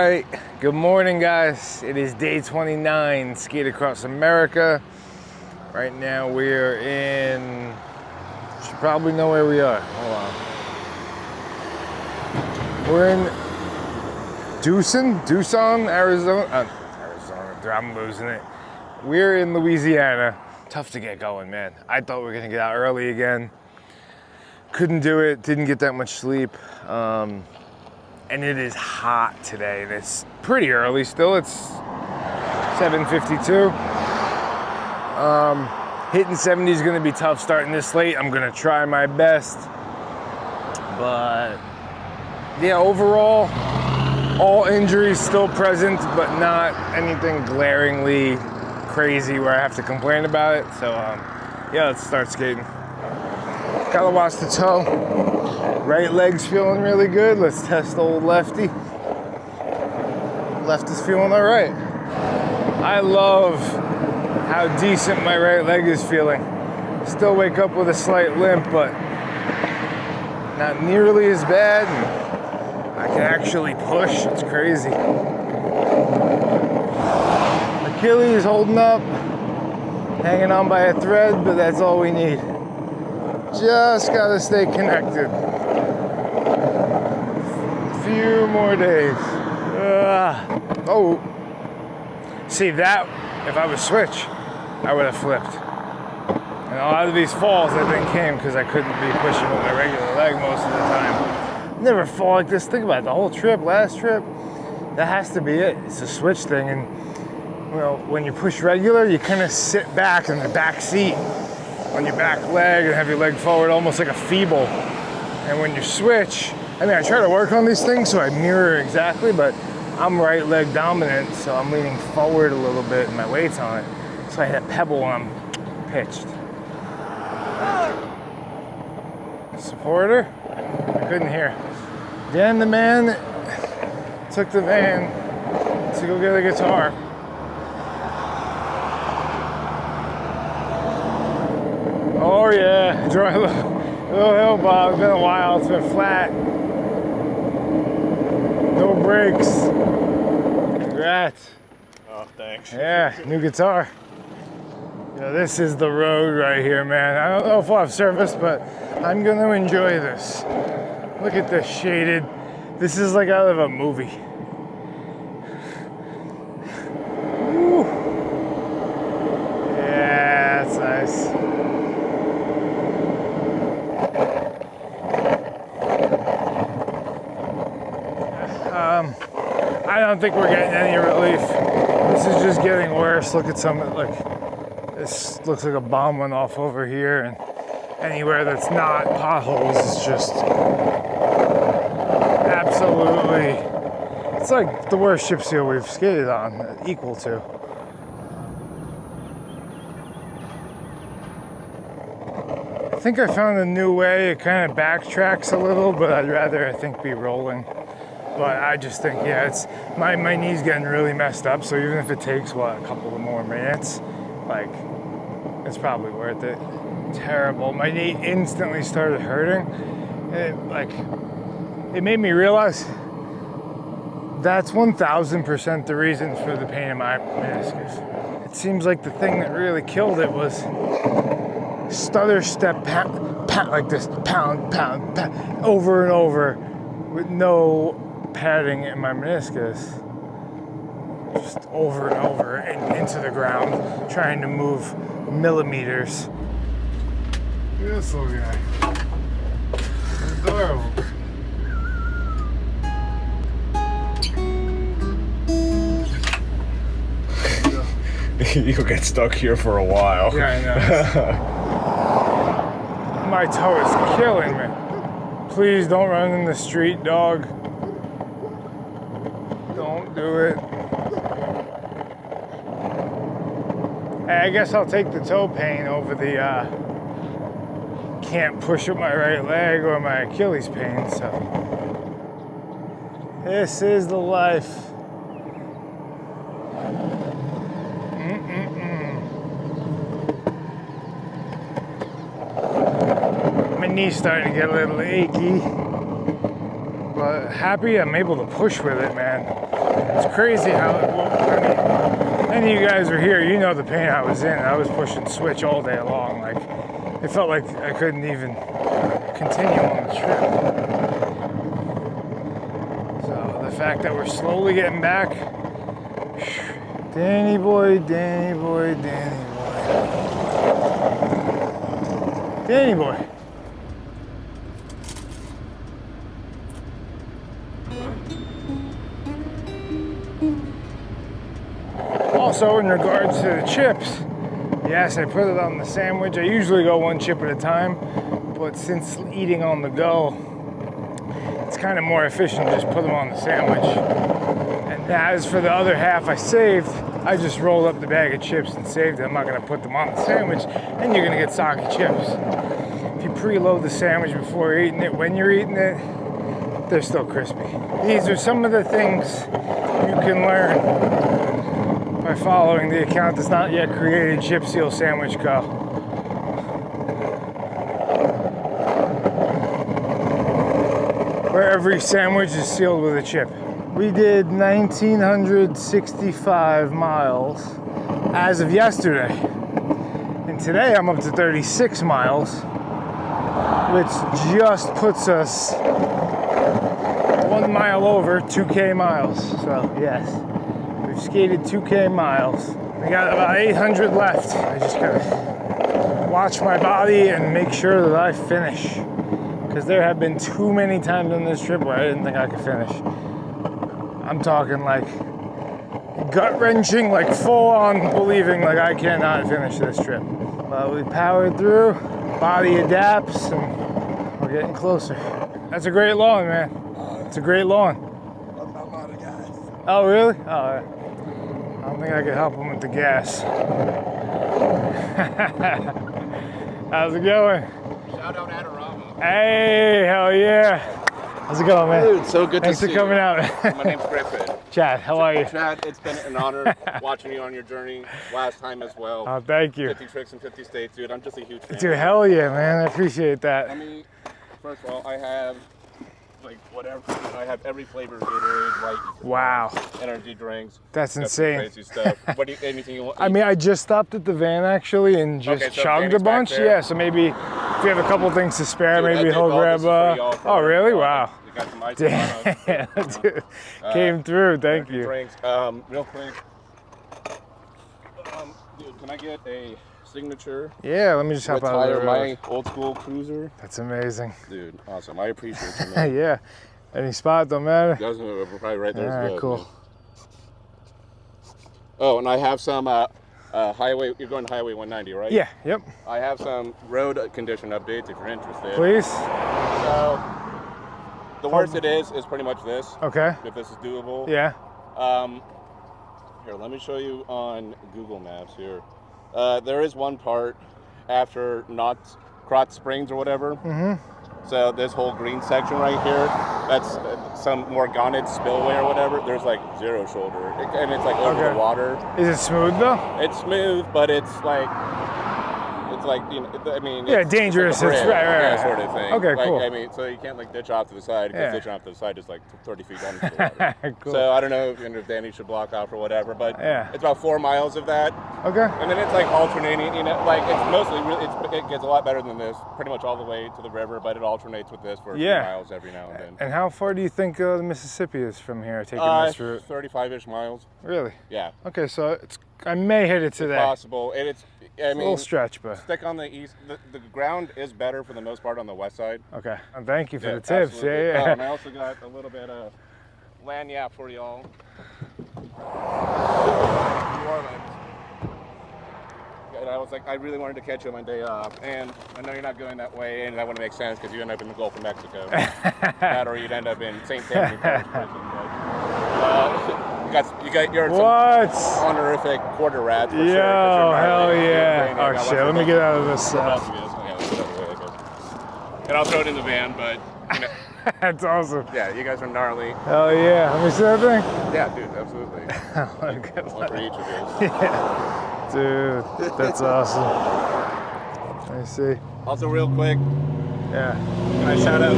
right, good morning guys. It is day 29, Skate Across America. Right now we're in, you should probably know where we are. Hold on. We're in Tucson, Arizona. I'm losing it. We're in Louisiana. Tough to get going, man. I thought we were gonna get out early again. Couldn't do it, didn't get that much sleep. And it is hot today. And it's pretty early still. It's 7:52. Hitting 70 is gonna be tough starting this late. I'm gonna try my best. But yeah, overall, all injuries still present, but not anything glaringly crazy where I have to complain about it. So yeah, let's start skating. Gotta watch the toe. Right leg's feeling really good. Let's test old lefty. Left is feeling all right. I love how decent my right leg is feeling. Still wake up with a slight limp, but not nearly as bad. I can actually push. It's crazy. Achilles holding up, hanging on by a thread, but that's all we need. Just gotta stay connected. Few more days. Oh, see that, if I was switch, I would have flipped. And a lot of these falls I think came because I couldn't be pushing with my regular leg most of the time. Never fall like this. Think about it, the whole trip, last trip, that has to be it. It's a switch thing. And you know, when you push regular, you kind of sit back in the back seat on your back leg and have your leg forward, almost like a feeble. And when you switch, I mean, I try to work on these things so I mirror exactly, but I'm right leg dominant, so I'm leaning forward a little bit and my weight's on it. So I hit a pebble when I'm pitched. Supporter? I couldn't hear. Then the man took the van to go get a guitar. Oh yeah, dry little hill bob. It's been a while, it's been flat. No brakes. Congrats. Oh, thanks. Yeah, new guitar. Yeah, this is the road right here, man. I don't know if I'll have service, but I'm gonna enjoy this. Look at this shaded. This is like out of a movie. Woo. Yeah, that's nice. I don't think we're getting any relief. This is just getting worse. Look at some, like, this looks like a bomb went off over here, and anywhere that's not potholes is just absolutely, it's like the worst chip seal we've skated on, equal to. I think I found a new way. It kind of backtracks a little, but I'd rather, I think, be rolling. But I just think, yeah, it's my knee's getting really messed up. So even if it takes, what, a couple of more minutes, like, it's probably worth it. Terrible. My knee instantly started hurting. It made me realize that's 1,000% the reason for the pain in my meniscus. It seems like the thing that really killed it was stutter step, pound, like this, pound, pound, over and over with no padding in my meniscus, just over and over and into the ground, trying to move millimeters. Look at this little guy. Adorable. You'll get stuck here for a while. Yeah, I know. My toe is killing me. Please don't run in the street, dog. Don't do it. Hey, I guess I'll take the toe pain over the can't push up my right leg or my Achilles pain, so this is the life. My knee's starting to get a little achy. but happy I'm able to push with it, man. It's crazy how, I mean, any of you guys are here, you know the pain I was in. I was pushing switch all day long. Like, it felt like I couldn't even continue on the trip. So the fact that we're slowly getting back, Danny boy, Danny boy, Danny boy. Danny boy. Also, in regards to the chips, yes, I put it on the sandwich. I usually go one chip at a time, but since eating on the go, it's kind of more efficient to just put them on the sandwich. And as for the other half I saved, I just rolled up the bag of chips and saved it. I'm not going to put them on the sandwich, and you're going to get soggy chips. If you preload the sandwich before you're eating it, when you're eating it, they're still crispy. These are some of the things you can learn by following the account that's not yet created, Chip Seal Sandwich Co. Where every sandwich is sealed with a chip. We did 1,965 miles as of yesterday. And today I'm up to 36 miles, which just puts us 1 mile over 2K miles. So yes, we've skated 2K miles. We got about 800 left. I just gotta watch my body and make sure that I finish. Because there have been too many times on this trip where I didn't think I could finish. I'm talking like gut-wrenching, like full-on believing like I cannot finish this trip. But we powered through, body adapts, and we're getting closer. That's a great lawn, man. It's a great lawn. I'm out of gas. Oh, really? Oh, I don't think I could help him with the gas. How's it going? Shout out Adorama. Hey, hell yeah. How's it going, man? Dude, so good Thanks to for see coming you. out. My name's Griffin. Chad, how are you? Chad, it's been an honor watching you on your journey last time as well. Oh, thank you. 50 tricks in 50 states, dude. I'm just a huge fan. Dude, hell yeah, man. I appreciate that. I mean, first of all, I have like whatever. I have every flavor: Gatorade, like Wow. energy drinks. That's got some insane. Crazy stuff. What do you, anything you want? I mean, I just stopped at the van actually and just Okay, so chugged a Danny's back bunch. there. Yeah, so maybe if you have a couple things to spare, Dude, I maybe did he'll all grab. this for y'all for Oh, really? y'all. Wow. You got some ice Damn, dude, came through. Thank you. Drinks. Real quick. Dude, can I get a signature? Yeah, let me just hop out of the Retire road. my old school cruiser. That's amazing. Dude, awesome. I appreciate you, man. Yeah. Any spot, don't matter. That was probably right there. All as right, well, cool. man. Oh, and I have some highway. You're going to Highway 190, right? Yeah, yep. I have some road condition updates if you're interested. Please. So, the worst it is pretty much this. Okay. If this is doable. Yeah. Here, let me show you on Google Maps here. There is one part after Krotz Springs or whatever. Mm-hmm. So this whole green section right here, that's some Morganite spillway or whatever. There's like zero shoulder, and it's like over the water. Is it smooth though? It's smooth, but it's like you know, I mean, Yeah, it's dangerous. Like It's right, yeah, sort of thing. Okay, like, cool. I mean, so you can't like ditch off to the side because Yeah. ditching off to the side is like 30 feet down into the water. Cool. So I don't know if Danny should block off or whatever, but Yeah. it's about 4 miles of that. Okay. And then it's like alternating, you know, like it's mostly really, it gets a lot better than this, pretty much all the way to the river, but it alternates with this for a few miles every now and then. And how far do you think the Mississippi is from here, taking this route? 35-ish miles. Really? Yeah. Okay, so I may hit it today. Possible. And it's, I mean, a little stretch, but. Stick on the east. The ground is better for the most part on the west side. Okay. And thank you for the tips. Absolutely. Yeah, yeah. And I also got a little bit of land yap for y'all. New Orleans. And I was like, I really wanted to catch you on my day off, and I know you're not going that way, and that wouldn't make sense because you end up in the Gulf of Mexico, that or you'd end up in St. Tammany Parish prison. But you're some honorific quarter rat. For Yo, sure, hell yeah! Oh shit, let me get out of this. And I'll throw it in the van, but you know. That's awesome. Yeah, you guys are gnarly. Hell yeah. Let me see that thing. Yeah, dude, absolutely. One for each of you. Yeah. Dude, that's awesome. Let me see. Also, real quick, Yeah. And I shout out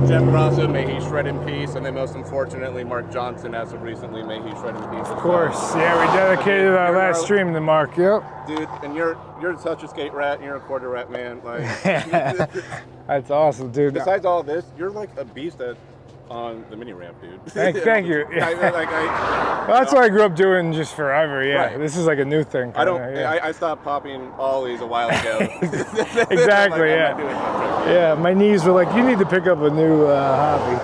Jeff Grosso, may he shred in peace, and then most unfortunately Mark Johnson, as of recently, may he shred in peace. Of course. Yeah, we dedicated our last stream to Mark. Yep. Dude, and you're such a skate rat, and you're a quarter rat man. Like, that's awesome, dude. Besides all this, you're like a beast on the mini ramp, dude. Thank you. Well, that's what I grew up doing just forever. Yeah, right. This is like a new thing. I stopped popping ollies a while ago. Exactly. Yeah. My knees were like, you need to pick up a new hobby.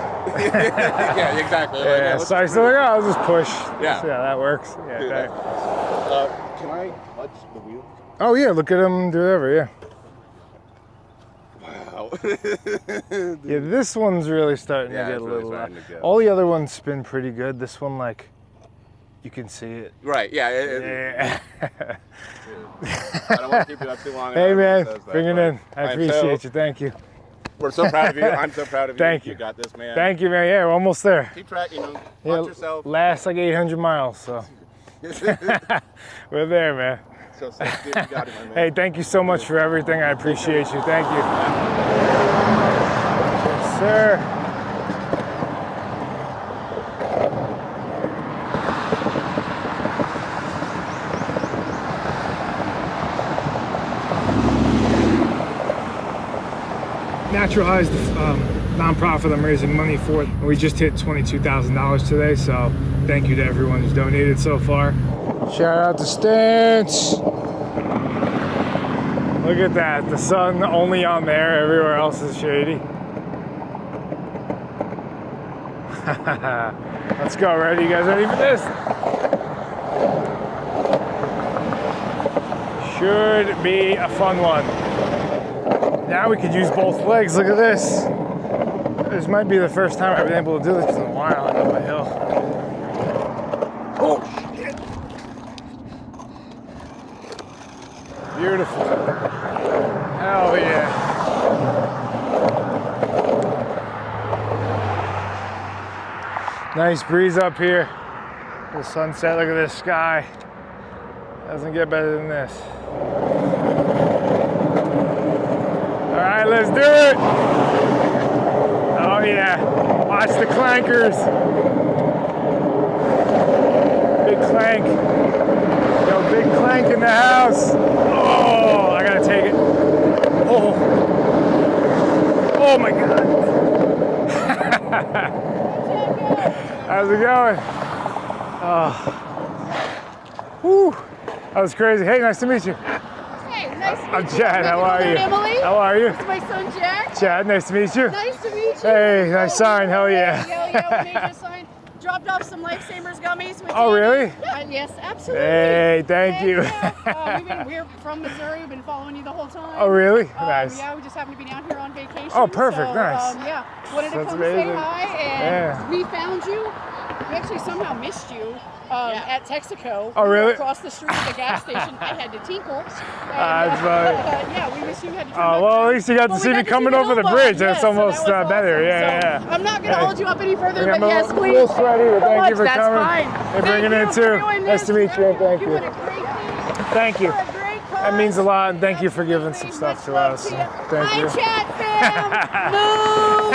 Yeah, exactly. Yeah. So I said, like, I'll just push. Yeah. See how that works. Yeah. Dude, can I touch the wheel? Oh yeah, look at him do whatever. Yeah. Wow. Yeah, this one's really starting to get a little. All the other ones spin pretty good. This one, like, you can see it. Right. Yeah. I don't want to keep you up too long. Hey man, bring it in. I appreciate you. Thank you. We're so proud of you. I'm so proud of you. Thank you. You got this, man. Thank you, man. Yeah, we're almost there. Keep track. Watch yourself. Last like 800 miles, so we're there, man. So dude, you got it, my man. Hey, thank you so much for everything. I appreciate you. Thank you. Yes, sir. Natural High is the nonprofit I'm raising money for. We just hit $22,000 today, so thank you to everyone who's donated so far. Shout out to Stance. Look at that, the sun only on there, everywhere else is shady. Let's go, ready? You guys ready for this? Should be a fun one. Now we could use both legs, look at this. This might be the first time I've been able to do this in a while up a hill. Oh, shit. Beautiful. Hell yeah. Nice breeze up here. The sunset, look at this sky. Doesn't get better than this. All right, let's do it. Oh yeah, watch the clankers. Big clank. Yo, big clank in the house. Oh, I gotta take it. Oh, oh my God. How's it going? Oh, whew, that was crazy. Hey, nice to meet you. Hey, nice to meet you. I'm Chad, how are you? Emily. How are you? This is my son, Jack. Chad, nice to meet you. Nice to meet you. Hey, nice sign, hell yeah. Yeah, we made you a sign. Dropped off some Lifesavers gummies with Oh, really? Yeah, yes, absolutely. Hey, thank you. We're from Missouri. We've been following you the whole time. Oh, really? Nice. Yeah, we just happened to be down here on vacation. Oh, perfect, so, nice. Yeah, wanted to That's come amazing. say hi, and we found you. We actually somehow missed you at Texaco. Oh, really? Across the street at the gas station. I had to tinkle. That's funny. Yeah, we missed you. Had to turn Oh, back well, around. at least you got to see me coming over the bridge. That's almost so that was better. awesome. Yeah, So, yeah. I'm not going to hold you up any further, I'm but yes, a please. little sweaty, but thank you for That's coming. fine. Hey, bringing it in too. Nice to meet you, and thank you. Thank you. That means a lot, and thank you for giving some stuff to us. Thank you. Hi, Chat fam. Move.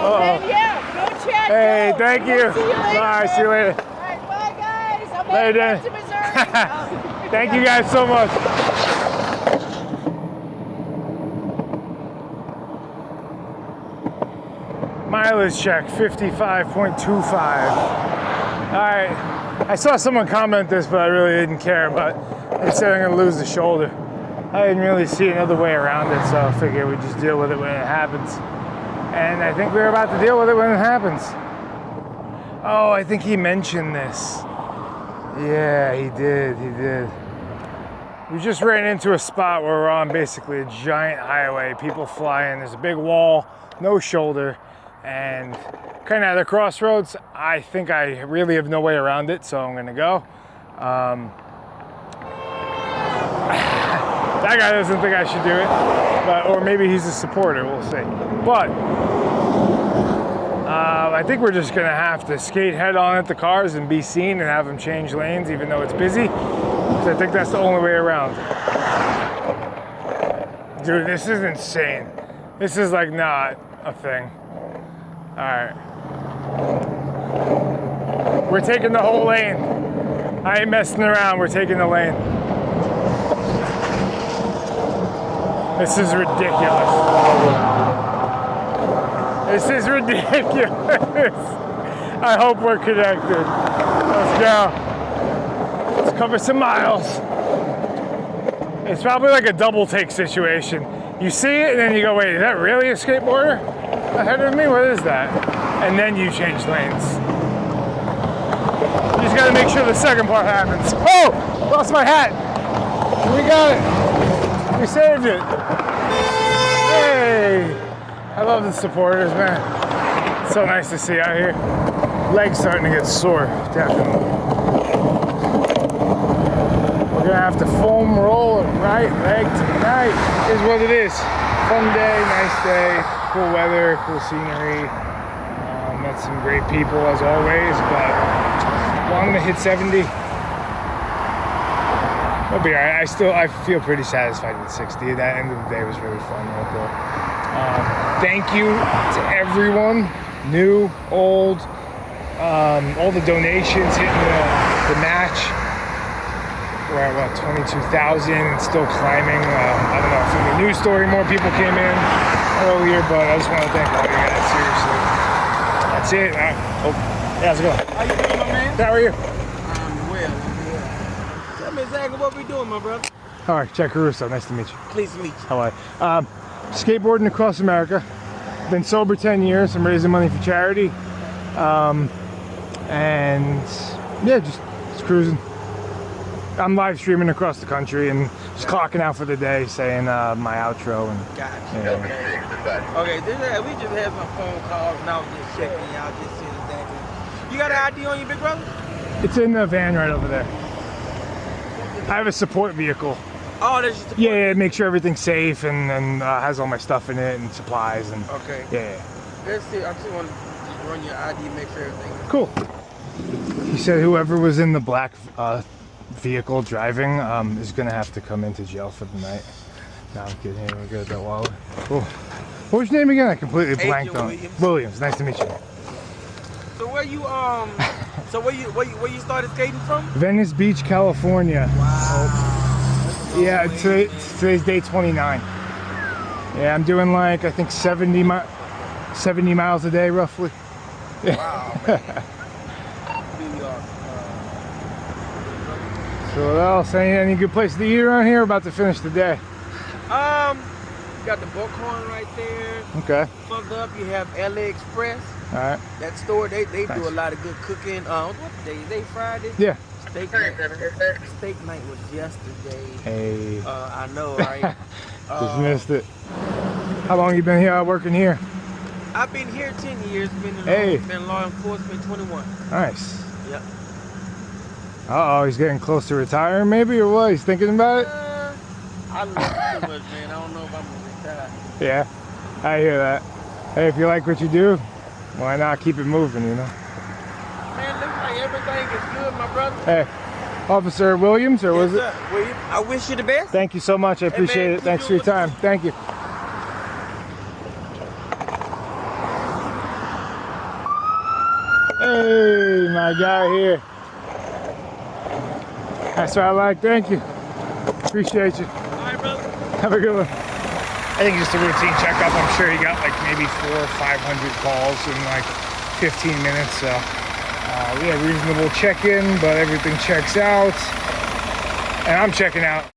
And yeah, go Chat. Hey, go. thank you. See you later. Bye, see you later. All right, bye guys. I'm Later. back to Missouri. Thank you guys so much. Mileage check, 55.25. All right, I saw someone comment this, but I really didn't care, but they said I'm gonna lose the shoulder. I didn't really see another way around it, so I figured we'd just deal with it when it happens. And I think we're about to deal with it when it happens. Oh, I think he mentioned this. Yeah, he did. We just ran into a spot where we're on basically a giant highway, people flying, there's a big wall, no shoulder, and kind of at a crossroads. I think I really have no way around it, so I'm gonna go. That guy doesn't think I should do it, or maybe he's a supporter, we'll see. But I think we're just gonna have to skate head on at the cars and be seen and have them change lanes even though it's busy. So I think that's the only way around. Dude, this is insane. This is like not a thing. All right. We're taking the whole lane. I ain't messing around. We're taking the lane. This is ridiculous. This is ridiculous. I hope we're connected. Let's go. Let's cover some miles. It's probably like a double take situation. You see it and then you go, wait, is that really a skateboarder ahead of me? What is that? And then you change lanes. You just gotta make sure the second part happens. Oh, lost my hat. We got it. We saved it. Hey, I love the supporters, man. It's so nice to see out here. Legs starting to get sore, definitely. We're gonna have to foam roll a right leg tonight. Is what it is. Fun day, nice day, cool weather, cool scenery. Met some great people as always, but wanting to hit 70. It'll be alright. I feel pretty satisfied with 60. That end of the day was really fun. Thank you to everyone, new, old, all the donations hitting the match. We're at what, 22,000 and still climbing. I don't know if from the news story more people came in earlier, but I just want to thank all you guys, seriously. That's it. Yeah, let's go. How you doing, my man? How are you? I'm well. Tell me exactly what we doing, my brother. All right, Jack Caruso. Nice to meet you. Pleased to meet you. How are you? Skateboarding across America. Been sober 10 years. I'm raising money for charity. And yeah, just cruising. I'm live streaming across the country and just clocking out for the day, saying my outro. And Gotcha. yeah. Okay, we just had some phone calls and I was just checking y'all, just seeing exactly. You got an ID on you, big brother? It's in the van right over there. I have a support vehicle. Oh, that's just Yeah, make sure everything's safe and has all my stuff in it and supplies and Okay. yeah. Let's see. I just want to run your ID, make sure everything is Cool. He said whoever was in the black vehicle driving is gonna have to come into jail for the night. No, I'm kidding. Here, we're good at that wallet. Cool. What was your name again? I completely blanked on. Williams. Nice to meet you. So where you where you started skating from? Venice Beach, California. Wow. Yeah, today's day 29. Yeah, I'm doing like I think 70 miles a day roughly. Wow, man. So what else? Any good place to eat around here? About to finish the day. You got the Buckhorn right there. Okay. Further up, you have LA Express. All right. That store, they Nice. do a lot of good cooking. What day? Is they Friday? Yeah. Steak night was yesterday. Hey. I know, right? Just missed it. How long you been here working here? I've been here 10 years. Been law enforcement 21. Nice. Yep. Uh-oh, he's getting close to retiring maybe, or what? He's thinking about it? I love too much, man. I don't know if I'm gonna retire. Yeah, I hear that. Hey, if you like what you do, why not keep it moving, you know? Man, looks like everything is good, my brother. Hey, Officer Williams, or was it? Yes, sir. William, I wish you the best. Thank you so much. I appreciate man, it. keep Thanks for doing your what time. Thank you. Hey, my guy here. That's what I like. Thank you. Appreciate you. All right, brother. Have a good one. I think just a routine checkup. I'm sure he got like maybe 400 or 500 calls in like 15 minutes. So yeah, reasonable check-in, but everything checks out. And I'm checking out.